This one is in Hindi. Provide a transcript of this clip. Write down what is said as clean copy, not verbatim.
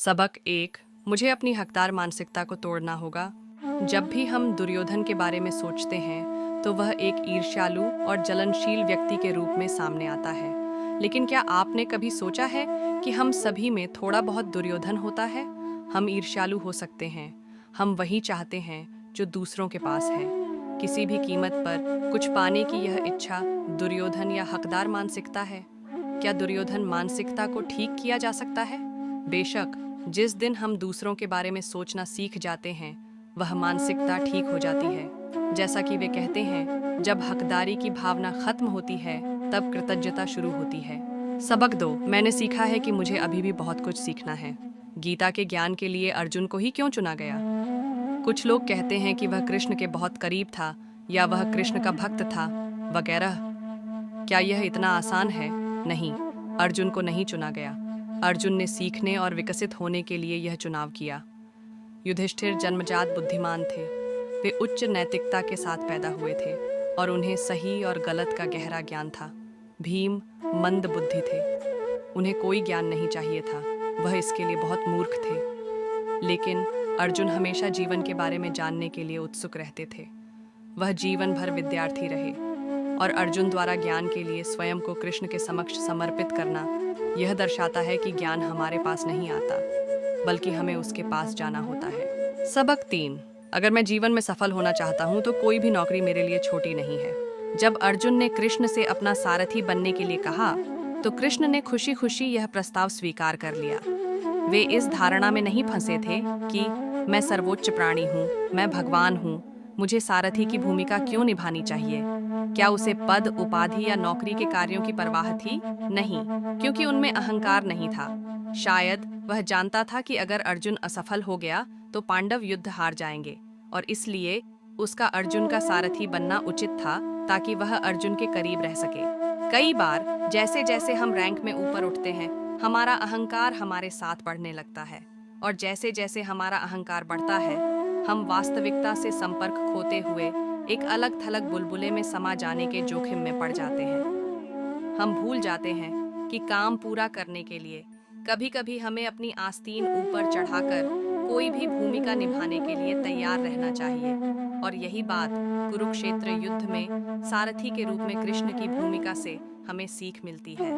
सबक 1। मुझे अपनी हकदार मानसिकता को तोड़ना होगा। जब भी हम दुर्योधन के बारे में सोचते हैं तो वह एक ईर्ष्यालु और जलनशील व्यक्ति के रूप में सामने आता है। लेकिन क्या आपने कभी सोचा है कि हम सभी में थोड़ा बहुत दुर्योधन होता है? हम ईर्ष्यालु हो सकते हैं। हम वही चाहते हैं जो दूसरों के पास है। किसी भी कीमत पर कुछ पाने की यह इच्छा दुर्योधन या हकदार मानसिकता है। क्या दुर्योधन मानसिकता को ठीक किया जा सकता है? बेशक, जिस दिन हम दूसरों के बारे में सोचना सीख जाते हैं वह मानसिकता ठीक हो जाती है। जैसा कि वे कहते हैं, जब हकदारी की भावना खत्म होती है तब कृतज्ञता शुरू होती है। सबक 2। मैंने सीखा है कि मुझे अभी भी बहुत कुछ सीखना है। गीता के ज्ञान के लिए अर्जुन को ही क्यों चुना गया? कुछ लोग कहते हैं कि वह कृष्ण के बहुत करीब था या वह कृष्ण का भक्त था वगैरह। क्या यह इतना आसान है? नहीं, अर्जुन को नहीं चुना गया। अर्जुन ने सीखने और विकसित होने के लिए यह चुनाव किया। युधिष्ठिर जन्मजात बुद्धिमान थे। वे उच्च नैतिकता के साथ पैदा हुए थे और उन्हें सही और गलत का गहरा ज्ञान था। भीम मंद बुद्धि थे। उन्हें कोई ज्ञान नहीं चाहिए था, वह इसके लिए बहुत मूर्ख थे। लेकिन अर्जुन हमेशा जीवन के बारे में जानने के लिए उत्सुक रहते थे। वह जीवन भर विद्यार्थी रहे और अर्जुन द्वारा ज्ञान के लिए स्वयं को कृष्ण के समक्ष समर्पित करना यह दर्शाता है कि ज्ञान हमारे पास नहीं आता, बल्कि हमें उसके पास जाना होता है। सबक 3। अगर मैं जीवन में सफल होना चाहता हूँ तो कोई भी नौकरी मेरे लिए छोटी नहीं है। जब अर्जुन ने कृष्ण से अपना सारथी बनने के लिए कहा तो कृष्ण ने खुशी खुशी यह प्रस्ताव स्वीकार कर लिया। वे इस धारणा में नहीं फंसे थे कि मैं सर्वोच्च प्राणी हूँ, मैं भगवान हूँ, मुझे सारथी की भूमिका क्यों निभानी चाहिए। क्या उसे पद, उपाधि या नौकरी के कार्यों की परवाह थी? नहीं, क्योंकि उनमें अहंकार नहीं था। शायद वह जानता था कि अगर अर्जुन असफल हो गया तो पांडव युद्ध हार जाएंगे और इसलिए उसका अर्जुन का सारथी बनना उचित था ताकि वह अर्जुन के करीब रह सके। कई बार जैसे जैसे हम रैंक में ऊपर उठते हैं हमारा अहंकार हमारे साथ बढ़ने लगता है और जैसे जैसे हमारा अहंकार बढ़ता है हम वास्तविकता से संपर्क खोते हुए एक अलग थलग बुलबुले में समा जाने के जोखिम में पड़ जाते हैं। हम भूल जाते हैं कि काम पूरा करने के लिए कभी कभी हमें अपनी आस्तीन ऊपर चढ़ाकर कोई भी भूमिका निभाने के लिए तैयार रहना चाहिए। और यही बात कुरुक्षेत्र युद्ध में सारथी के रूप में कृष्ण की भूमिका से हमें सीख मिलती है।